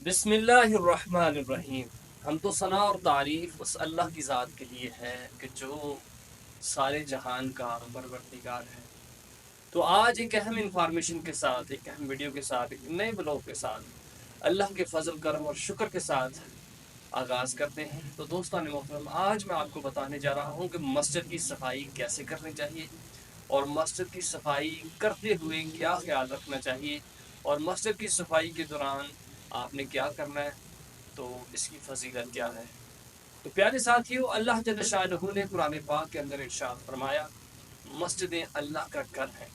बिस्मिल्लाहिर्रहमानिर्रहीम। हम तो सना और तारीफ उस अल्लाह की ज़ात के लिए है कि जो सारे जहान का परवरदिगार है। तो आज एक अहम इंफॉर्मेशन के साथ, एक अहम वीडियो के साथ, एक नए ब्लॉग के साथ अल्लाह के फजल करम और शुक्र के साथ आगाज़ करते हैं। तो दोस्तान मोहतरम, आज मैं आपको बताने जा रहा हूँ कि मस्जिद की सफाई कैसे करनी चाहिए और मस्जिद की सफाई करते हुए क्या ख्याल रखना चाहिए और मस्जिद की सफाई के दौरान आपने क्या करना है, तो इसकी फजीलत क्या है। तो प्यारे साथियों, अल्लाह जल्ल शानहू ने कुरान पाक के अंदर इरशाद फरमाया, मस्जिदें अल्लाह का घर है।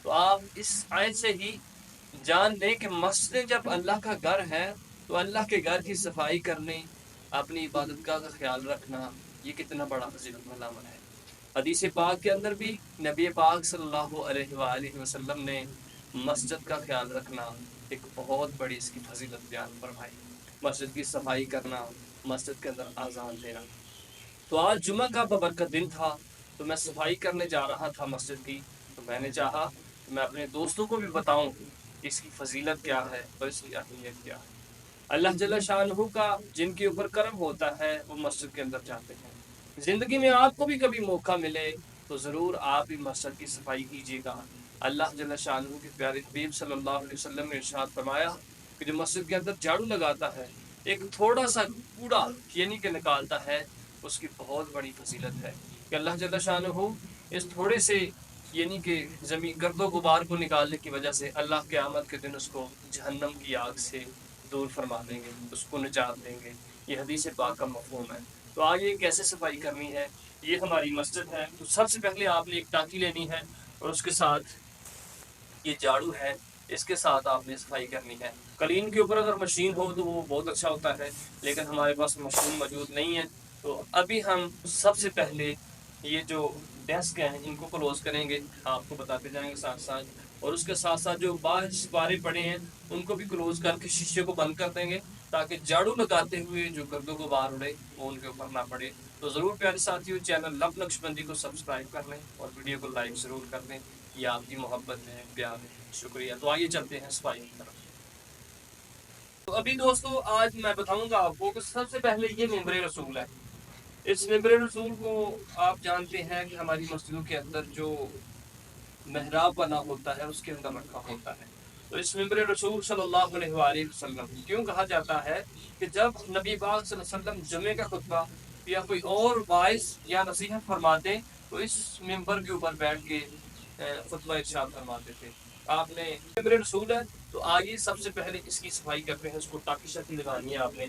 तो आप इस आयत से ही जान लें कि मस्जिदें जब अल्लाह का घर है तो अल्लाह के घर की सफाई करने, अपनी इबादत का ख्याल रखना, ये कितना बड़ा फजीलत वाला अमल है। हदीस पाक के अंदर भी नबी पाक सल्लल्लाहु अलैहि वसल्लम ने मस्जिद का ख्याल रखना एक बहुत बड़ी इसकी फजीलत बयान फरमाई। मस्जिद की सफाई करना, मस्जिद के अंदर आज़ान देना। तो आज जुमा का बबरकत दिन था, तो मैं सफाई करने जा रहा था मस्जिद की। तो मैंने चाहा कि मैं अपने दोस्तों को भी बताऊं कि इसकी फजीलत क्या है और इसकी अहमियत क्या है। अल्लाह जल्ल शानहू का जिनके ऊपर करम होता है वो मस्जिद के अंदर जाते हैं। जिंदगी में आपको भी कभी मौका मिले तो ज़रूर आप भी मस्जिद की सफाई कीजिएगा। अल्लाह जल्ल शानहू के प्यारे हबीब सल्लल्लाहु अलैहि वसल्लम ने इरशाद फरमाया कि जो मस्जिद के अंदर झाड़ू लगाता है, एक थोड़ा सा कूड़ा यानी कि निकालता है, उसकी बहुत बड़ी फजीलत है कि अल्लाह जल्ल शानहू इस थोड़े से यानी कि ज़मीन गर्दो गुबार को निकालने की वजह से अल्लाह क़यामत के दिन उसको जहन्नम की आग से दूर फरमा देंगे, उसको निजात देंगे। ये हदीस पाक का मफ़हूम है। तो आगे कैसे सफाई करनी है, ये हमारी मस्जिद है। तो सबसे पहले आपने एक टाँकी लेनी है और उसके साथ ये झाड़ू है, इसके साथ आपने सफाई करनी है। कलीन के ऊपर अगर मशीन हो तो वो बहुत अच्छा होता है, लेकिन हमारे पास मशीन मौजूद नहीं है। तो अभी हम सबसे पहले ये जो डेस्क हैं इनको क्लोज करेंगे, आपको बताते जाएंगे साथ साथ। और उसके साथ साथ जो बाहर सिपारे पड़े हैं उनको भी क्लोज करके शीशे को बंद कर देंगे, ताकि झाड़ू लगाते हुए जो गर्दों को बाहर उड़े वो उनके ऊपर ना पड़े। तो ज़रूर प्यारे साथियों, चैनल लब नक्शबंदी को सब्सक्राइब कर लें और वीडियो को लाइक ज़रूर कर दें। ये आपकी मोहब्बत है, प्यार है, शुक्रिया। तो आइए चलते हैं सफाई की तरफ। तो अभी दोस्तों, आज मैं बताऊंगा आपको कि सबसे पहले ये मेंबर रसूल है। इस मेंबर रसूल को आप जानते हैं कि हमारी मस्जिदों के अंदर जो मेहराब बना होता है उसके अंदर रखा होता है। तो इस मेंबर रसूल सल्लल्लाहु अलैहि वसल्लम क्यों कहा जाता है कि जब नबी पाक सल्लल्लाहु अलैहि वसल्लम जुमे का खुतबा या कोई और वाइस या नसीहत फरमाते तो इस मेंबर के ऊपर बैठ के खुतबा इरशाद फरमाते थे। आपने मेंबर रसूल है, तो आइए सबसे पहले इसकी सफाई करते हैं। उसको टाकी शाकी लगानी है आपने।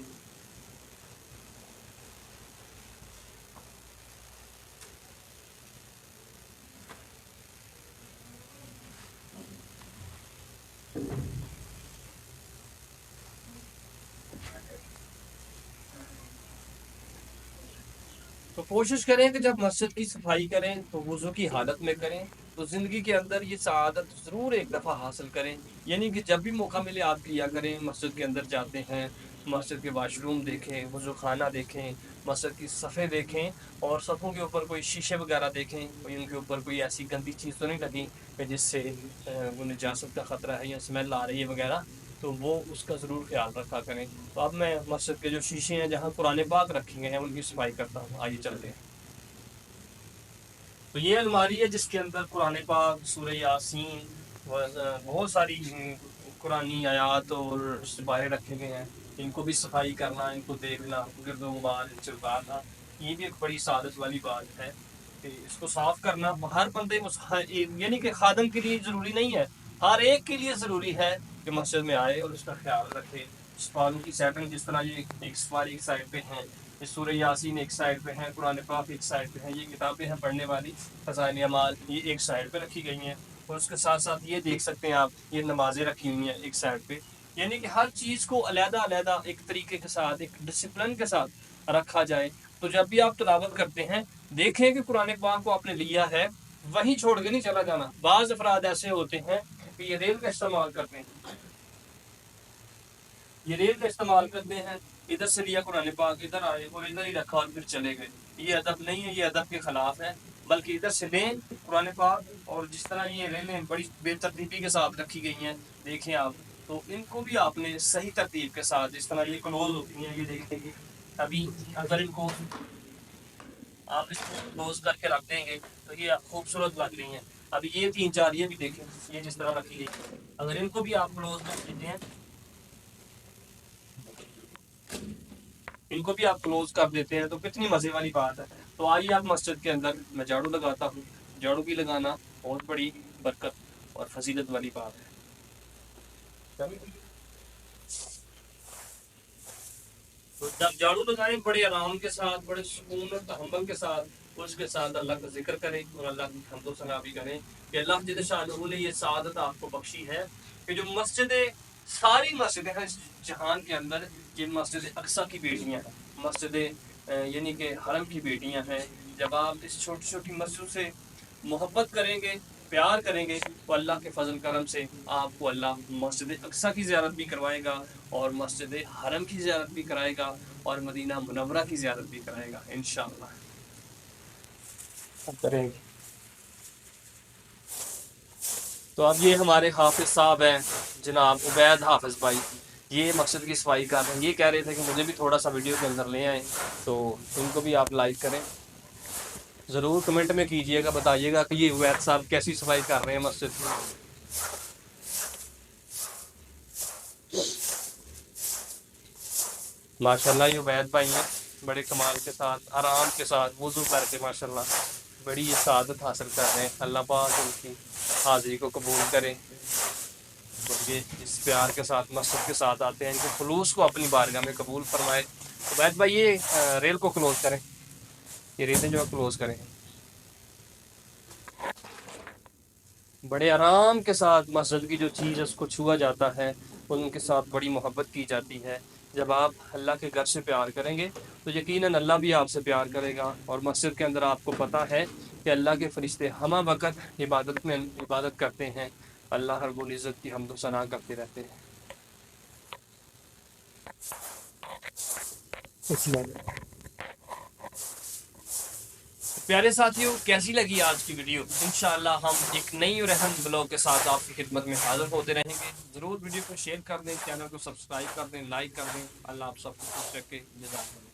तो कोशिश करें कि जब मस्जिद की सफाई करें तो वुज़ू की हालत में करें। तो ज़िंदगी के अंदर ये सआदत ज़रूर एक दफ़ा हासिल करें, यानी कि जब भी मौका मिले आप किया करें। मस्जिद के अंदर जाते हैं, मस्जिद के वाशरूम देखें, वुज़ू खाना देखें, मस्जिद की सफ़े देखें और सफ़ों के ऊपर कोई शीशे वगैरह देखें, कोई उनके ऊपर कोई ऐसी गंदी चीज़ तो नहीं लगी कि जिससे वो निजासत का ख़तरा है या स्मेल आ रही है वगैरह। तो वो उसका ज़रूर ख्याल रखा करें। तो अब मैं मस्जिद के जो शीशे हैं जहाँ कुरान पाक रखे गए हैं उनकी सफाई करता हूँ। आइए चलते हैं। तो ये अलमारी है जिसके अंदर कुरान पाक, सूरह यासीन, बहुत सारी कुरानी आयात और सिपारे रखे गए हैं। इनको भी सफाई करना, इनको देखना, गिरदो गुबार इनसे उतारना, ये भी एक बड़ी सादत वाली बात है कि इसको साफ करना हर बंदे यानी कि खादम के लिए ज़रूरी नहीं है, हर एक के लिए ज़रूरी है कि मस्जिद में आए और इसका ख्याल रखे। सफारों की सेटिंग जिस तरह ये एक सफारी एक साइड पे है, सूरह यासीन एक साइड पे है, कुरान पाक एक साइड पे है, ये किताबें हैं पढ़ने वाली, फ़ज़ाइल अमाल ये एक साइड पे रखी गई हैं। और उसके साथ साथ ये देख सकते हैं आप, ये नमाज़ें रखी हुई हैं एक साइड पे। यानी कि हर चीज़ को अलग-अलग एक तरीके के साथ, एक डिसिप्लिन के साथ रखा जाए। तो जब भी आप तिलावत करते हैं, देखें कि कुरान पाक को आपने लिया है, वहीं छोड़ के नहीं चला जाना। बाज़ अफराद ऐसे होते हैं कि ये रेल का इस्तेमाल करते हैं, ये रेल का इस्तेमाल करते हैं, इधर से लिया कुरान पाक, इधर आए और इधर ही रखा और फिर चले गए। ये अदब नहीं है, ये अदब के खिलाफ है। बल्कि इधर से लें कुरान पाक, और जिस तरह ये रेलें बड़ी बेतरतीबी के साथ रखी गई हैं, देखें आप, تو ان کو بھی آپ نے صحیح ترتیب کے ساتھ جس طرح یہ کلوز ہوتی ہیں، یہ دیکھیں گے ابھی اگر ان کو آپ اس کو کلوز کر کے رکھ دیں گے تو یہ خوبصورت لگ رہی ہیں. ابھی یہ 3 4 یہ بھی دیکھیں، یہ جس طرح رکھی گئی، اگر ان کو بھی آپ کلوز کر دیتے ہیں، ان کو بھی آپ کلوز کر دیتے ہیں تو کتنی مزے والی بات ہے. تو آئیے آپ مسجد کے اندر میں جھاڑو لگاتا ہوں. جھاڑو بھی لگانا بہت بڑی برکت اور فضیلت والی بات ہے. تو جب جھاڑو لگائیں بڑے آرام کے ساتھ، بڑے سکون اور تحمل کے ساتھ، اس کے ساتھ اللہ کا ذکر کریں اور اللہ کی حمد و ثنا بھی کریں کہ اللہ جل شانہ نے یہ سعادت آپ کو بخشی ہے کہ جو مسجدیں، ساری مسجدیں ہیں اس جہان کے اندر، جن مسجد اقصی کی بیٹیاں ہیں، مسجد یعنی کہ حرم کی بیٹیاں ہیں. جب آپ اس چھوٹی چھوٹی مسجد سے محبت کریں گے، پیار کریں گے، تو اللہ کے فضل کرم سے آپ کو اللہ مسجد اقصی کی زیارت بھی کروائے گا اور مسجد حرم کی زیارت بھی کرائے گا اور مدینہ منورہ کی زیارت بھی کرائے گا انشاءاللہ. کریں گے. تو اب یہ ہمارے حافظ صاحب ہیں جناب عبید حافظ بھائی، یہ مسجد کی صفائی کر رہے ہیں. یہ کہہ رہے تھے کہ مجھے بھی تھوڑا سا ویڈیو کے اندر لے آئیں، تو ان کو بھی آپ لائک کریں. ضرور کمنٹ میں کیجئے گا، بتائیے گا کہ یہ عبید صاحب کیسی صفائی کر رہے ہیں مسجد کی. ماشاءاللہ یہ عبید بھائی ہیں، بڑے کمال کے ساتھ، آرام کے ساتھ وضو کر کے ماشاءاللہ بڑی یہ سعادت حاصل کر رہے ہیں. اللہ پاک ان کی حاضری کو قبول کرے. تو یہ اس پیار کے ساتھ مسجد کے ساتھ آتے ہیں، ان کے خلوص کو اپنی بارگاہ میں قبول فرمائے. عبید بھائی یہ ریل کو کلوز کریں، یہ ریلیں جو ہے کلوز کریں. بڑے آرام کے ساتھ مسجد کی جو چیز ہے اس کو چھوا جاتا ہے، ان کے ساتھ بڑی محبت کی جاتی ہے. جب آپ اللہ کے گھر سے پیار کریں گے تو یقیناً اللہ بھی آپ سے پیار کرے گا. اور مسجد کے اندر آپ کو پتہ ہے کہ اللہ کے فرشتے ہمہ وقت عبادت کرتے ہیں، اللہ رب العزت کی حمد و ثنا کرتے رہتے ہیں. پیارے ساتھیوں، کیسی لگی آج کی ویڈیو؟ انشاءاللہ ہم ایک نئی اور اہم بلاگ کے ساتھ آپ کی خدمت میں حاضر ہوتے رہیں گے. ضرور ویڈیو کو شیئر کر دیں، چینل کو سبسکرائب کر دیں، لائک کر دیں. اللہ آپ سب کو خوش رکھے. جزاک اللہ.